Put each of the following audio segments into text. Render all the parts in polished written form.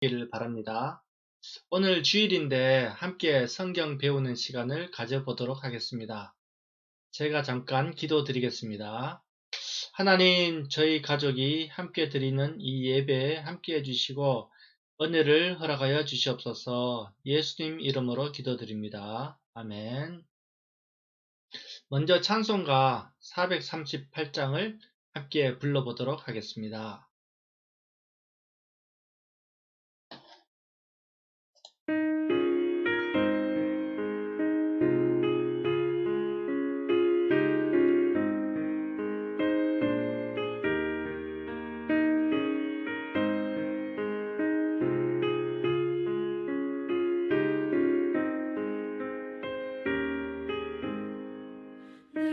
되기를 바랍니다. 오늘 주일인데 함께 성경 배우는 시간을 가져보도록 하겠습니다. 제가 잠깐 기도드리겠습니다. 하나님, 저희 가족이 함께 드리는 이 예배에 함께 해주시고 은혜를 허락하여 주시옵소서. 예수님 이름으로 기도드립니다. 아멘. 먼저 찬송가 438장을 함께 불러보도록 하겠습니다.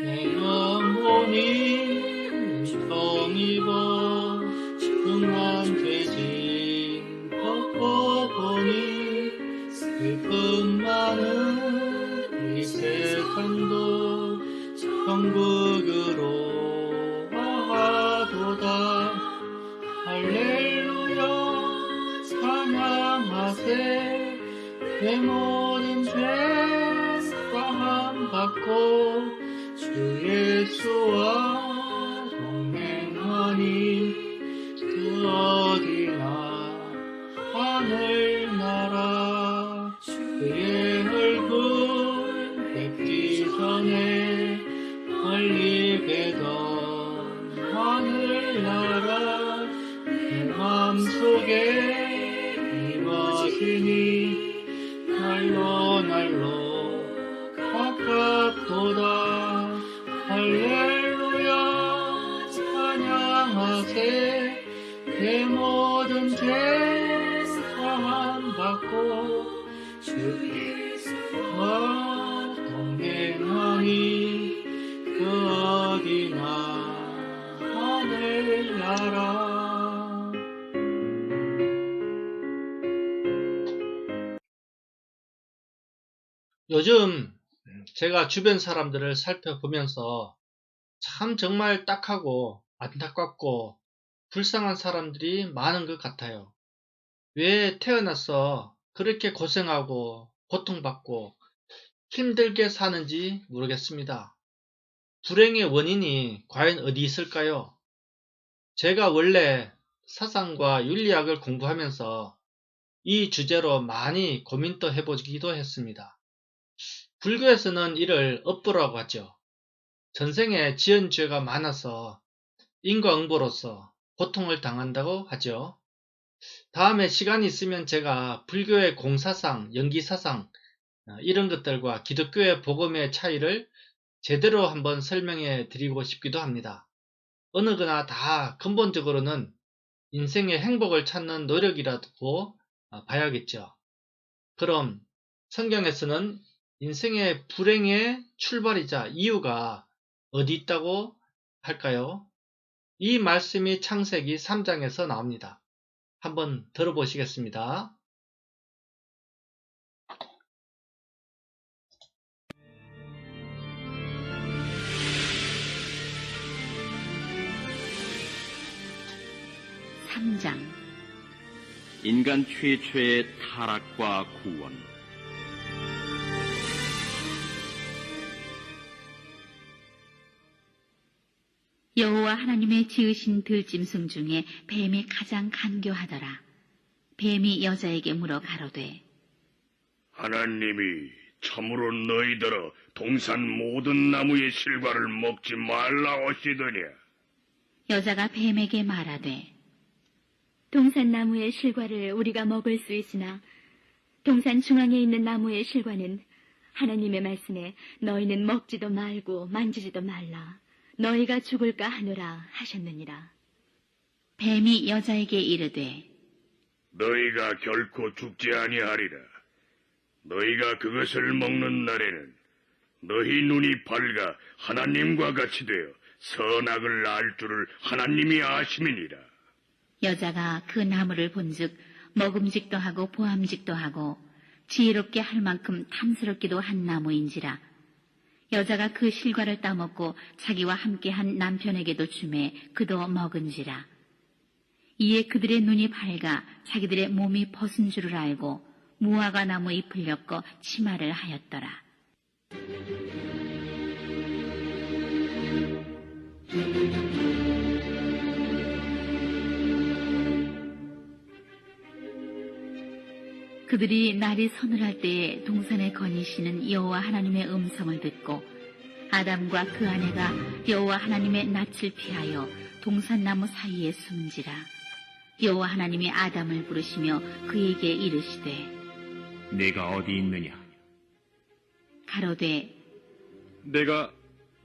내 영혼이 정입어 중한 죄진 벗고 보니 슬픔 많은 이 세상도 천국으로 가도다. 할렐루야 찬양하세. 내 모든 죄 사함받고 주 예수와 동행하니 그 어디나 하늘나라. 그의 얼굴 뵙기 전에 멀리 뵈던 하늘나라 내 맘속에 임하시니 날로 가깝도다. 할렐루야 찬양하세. 내 모든 죄 사함받고 주 예수와 동행하니 그 어디나 하늘나라. 요즘 제가 주변 사람들을 살펴보면서 참 정말 딱하고 안타깝고 불쌍한 사람들이 많은 것 같아요. 왜 태어나서 그렇게 고생하고 고통받고 힘들게 사는지 모르겠습니다. 불행의 원인이 과연 어디 있을까요? 제가 원래 사상과 윤리학을 공부하면서 이 주제로 많이 고민도 해보기도 했습니다. 불교에서는 이를 업보라고 하죠. 전생에 지은 죄가 많아서 인과응보로서 고통을 당한다고 하죠. 다음에 시간이 있으면 제가 불교의 공사상, 연기사상 이런 것들과 기독교의 복음의 차이를 제대로 한번 설명해 드리고 싶기도 합니다. 어느 거나 다 근본적으로는 인생의 행복을 찾는 노력이라고 봐야겠죠. 그럼 성경에서는 인생의 불행의 출발이자 이유가 어디 있다고 할까요? 이 말씀이 창세기 3장에서 나옵니다. 한번 들어보시겠습니다. 인간 최초의 타락과 구원. 여호와 하나님의 지으신 들짐승 중에 뱀이 가장 간교하더라. 뱀이 여자에게 물어 가로되, 하나님이 참으로 너희들아 동산 모든 나무의 실과를 먹지 말라 하시더냐. 여자가 뱀에게 말하되, 동산 나무의 실과를 우리가 먹을 수 있으나 동산 중앙에 있는 나무의 실과는 하나님의 말씀에 너희는 먹지도 말고 만지지도 말라. 너희가 죽을까 하노라 하셨느니라. 뱀이 여자에게 이르되, 너희가 결코 죽지 아니하리라. 너희가 그것을 먹는 날에는 너희 눈이 밝아 하나님과 같이 되어 선악을 알 줄을 하나님이 아심이니라. 여자가 그 나무를 본즉 먹음직도 하고 보암직도 하고 지혜롭게 할 만큼 탐스럽기도 한 나무인지라. 여자가 그 실과를 따먹고 자기와 함께한 남편에게도 주매 그도 먹은지라. 이에 그들의 눈이 밝아 자기들의 몸이 벗은 줄을 알고 무화과 나무 잎을 엮어 치마를 하였더라. 그들이 날이 서늘할 때에 동산에 거니시는 여호와 하나님의 음성을 듣고 아담과 그 아내가 여호와 하나님의 낯을 피하여 동산나무 사이에 숨지라. 여호와 하나님이 아담을 부르시며 그에게 이르시되 네가 어디 있느냐? 가로되 내가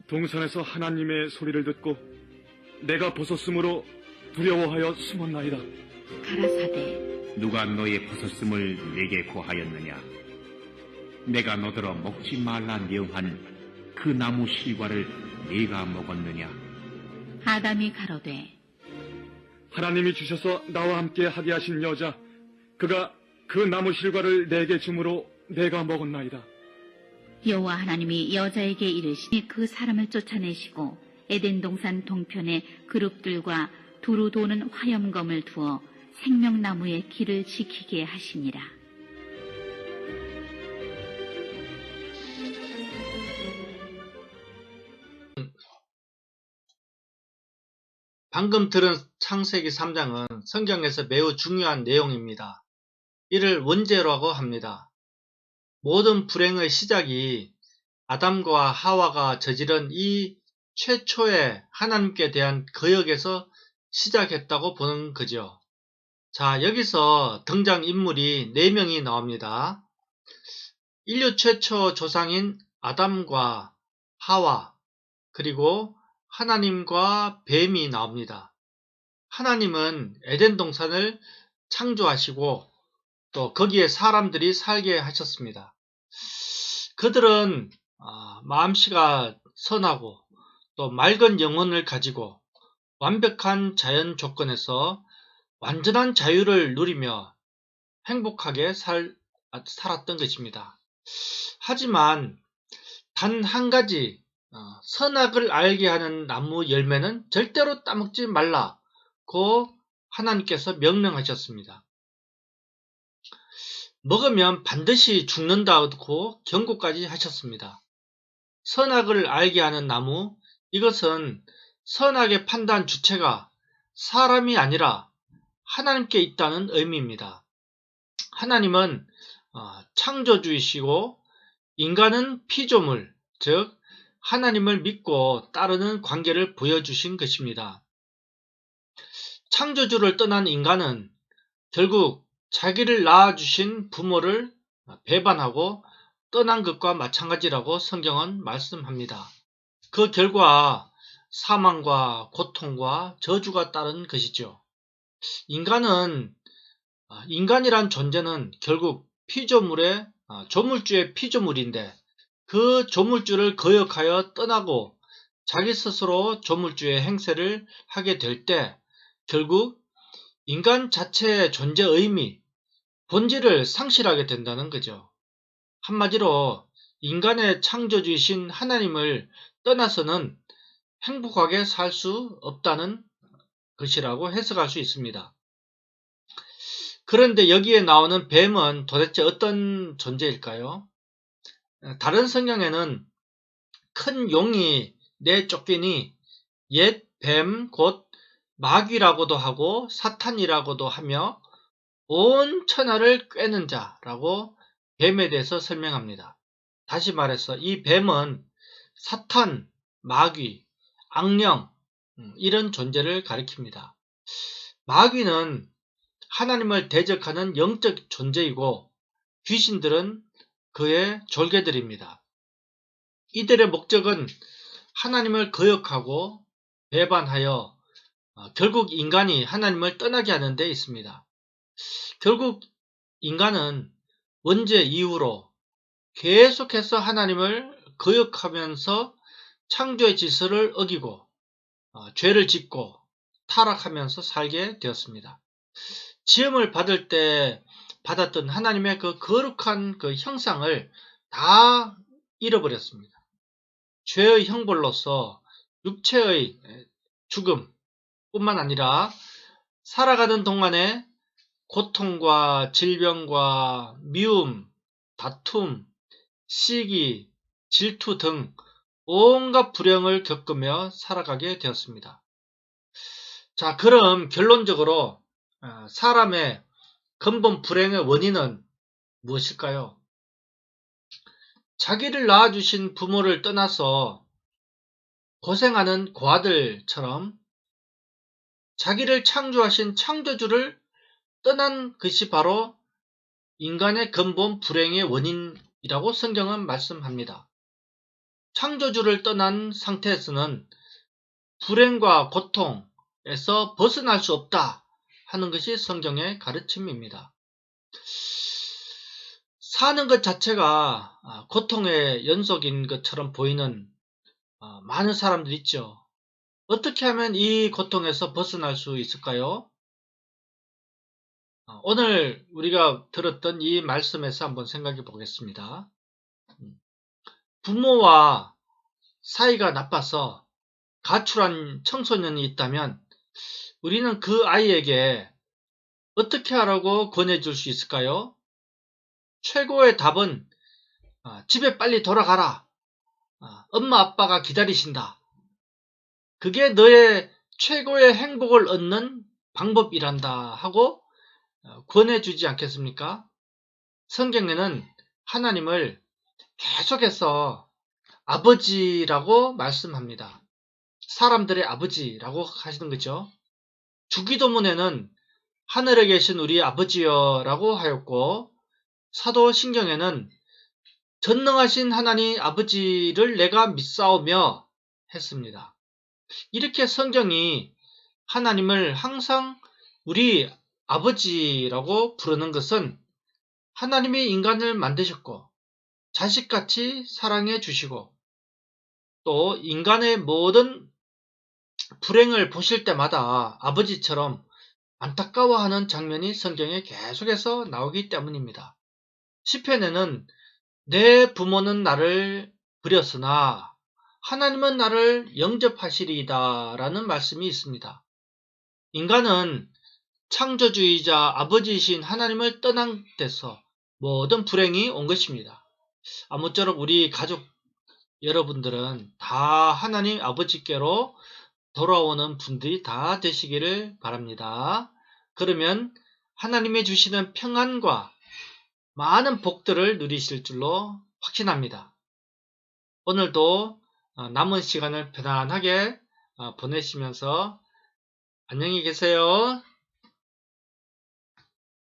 동산에서 하나님의 소리를 듣고 내가 벗었으므로 두려워하여 숨었나이다. 가라사대 누가 너의 벗었음을 내게 고하였느냐? 내가 너더러 먹지 말라 명한 그 나무 실과를 네가 먹었느냐? 아담이 가로되 하나님이 주셔서 나와 함께 하게 하신 여자, 그가 그 나무 실과를 내게 주므로 내가 먹었나이다. 여호와 하나님이 여자에게 이르시니 그 사람을 쫓아내시고 에덴 동산 동편에 그룹들과 두루 도는 화염검을 두어 생명나무의 길을 지키게 하시니라. 방금 들은 창세기 3장은 성경에서 매우 중요한 내용입니다. 이를 원죄라고 합니다. 모든 불행의 시작이 아담과 하와가 저지른 이 최초의 하나님께 대한 거역에서 시작했다고 보는 거죠. 자, 여기서 등장인물이 4명이 나옵니다. 인류 최초 조상인 아담과 하와, 그리고 하나님과 뱀이 나옵니다. 하나님은 에덴 동산을 창조하시고 또 거기에 사람들이 살게 하셨습니다. 그들은 마음씨가 선하고 또 맑은 영혼을 가지고 완벽한 자연 조건에서 완전한 자유를 누리며 행복하게 살았던 것입니다. 하지만 단 한 가지 선악을 알게 하는 나무 열매는 절대로 따먹지 말라고 하나님께서 명령하셨습니다. 먹으면 반드시 죽는다고 경고까지 하셨습니다. 선악을 알게 하는 나무, 이것은 선악의 판단 주체가 사람이 아니라 하나님께 있다는 의미입니다. 하나님은 창조주이시고 인간은 피조물, 즉 하나님을 믿고 따르는 관계를 보여주신 것입니다. 창조주를 떠난 인간은 결국 자기를 낳아주신 부모를 배반하고 떠난 것과 마찬가지라고 성경은 말씀합니다. 그 결과 사망과 고통과 저주가 따른 것이죠. 인간이란 존재는 결국 피조물의 조물주의 피조물인데 그 조물주를 거역하여 떠나고 자기 스스로 조물주의 행세를 하게 될 때 결국 인간 자체의 존재 의미, 본질을 상실하게 된다는 거죠. 한마디로 인간의 창조주이신 하나님을 떠나서는 행복하게 살 수 없다는 것이라고 해석할 수 있습니다. 그런데 여기에 나오는 뱀은 도대체 어떤 존재일까요? 다른 성경에는 큰 용이 내쫓기니 옛 뱀 곧 마귀라고도 하고 사탄이라고도 하며 온 천하를 꿰는 자라고 뱀에 대해서 설명합니다. 다시 말해서 이 뱀은 사탄, 마귀, 악령 이런 존재를 가리킵니다. 마귀는 하나님을 대적하는 영적 존재이고 귀신들은 그의 졸개들입니다. 이들의 목적은 하나님을 거역하고 배반하여 결국 인간이 하나님을 떠나게 하는 데 있습니다. 결국 인간은 원죄 이후로 계속해서 하나님을 거역하면서 창조의 질서를 어기고 죄를 짓고 타락하면서 살게 되었습니다. 지음을 받을 때 받았던 하나님의 그 거룩한 그 형상을 다 잃어버렸습니다. 죄의 형벌로서 육체의 죽음 뿐만 아니라 살아가는 동안에 고통과 질병과 미움, 다툼, 시기, 질투 등 온갖 불행을 겪으며 살아가게 되었습니다. 자, 그럼 결론적으로 사람의 근본 불행의 원인은 무엇일까요? 자기를 낳아주신 부모를 떠나서 고생하는 고아들처럼 자기를 창조하신 창조주를 떠난 것이 바로 인간의 근본 불행의 원인이라고 성경은 말씀합니다. 창조주를 떠난 상태에서는 불행과 고통에서 벗어날 수 없다 하는 것이 성경의 가르침입니다. 사는 것 자체가 고통의 연속인 것처럼 보이는 많은 사람들이 있죠. 어떻게 하면 이 고통에서 벗어날 수 있을까요? 오늘 우리가 들었던 이 말씀에서 한번 생각해 보겠습니다. 부모와 사이가 나빠서 가출한 청소년이 있다면 우리는 그 아이에게 어떻게 하라고 권해줄 수 있을까요? 최고의 답은 집에 빨리 돌아가라. 엄마 아빠가 기다리신다. 그게 너의 최고의 행복을 얻는 방법이란다 하고 권해주지 않겠습니까? 성경에는 하나님을 계속해서 아버지라고 말씀합니다. 사람들의 아버지라고 하시는 거죠. 주기도문에는 하늘에 계신 우리 아버지여 라고 하였고 사도신경에는 전능하신 하나님 아버지를 내가 믿사오며 했습니다. 이렇게 성경이 하나님을 항상 우리 아버지라고 부르는 것은 하나님이 인간을 만드셨고 자식같이 사랑해 주시고 또 인간의 모든 불행을 보실 때마다 아버지처럼 안타까워하는 장면이 성경에 계속해서 나오기 때문입니다. 시편에는 내 부모는 나를 버렸으나 하나님은 나를 영접하시리이다 라는 말씀이 있습니다. 인간은 창조주의자 아버지이신 하나님을 떠난 데서 모든 불행이 온 것입니다. 아무쪼록 우리 가족 여러분들은 다 하나님 아버지께로 돌아오는 분들이 다 되시기를 바랍니다. 그러면 하나님이 주시는 평안과 많은 복들을 누리실 줄로 확신합니다. 오늘도 남은 시간을 편안하게 보내시면서 안녕히 계세요.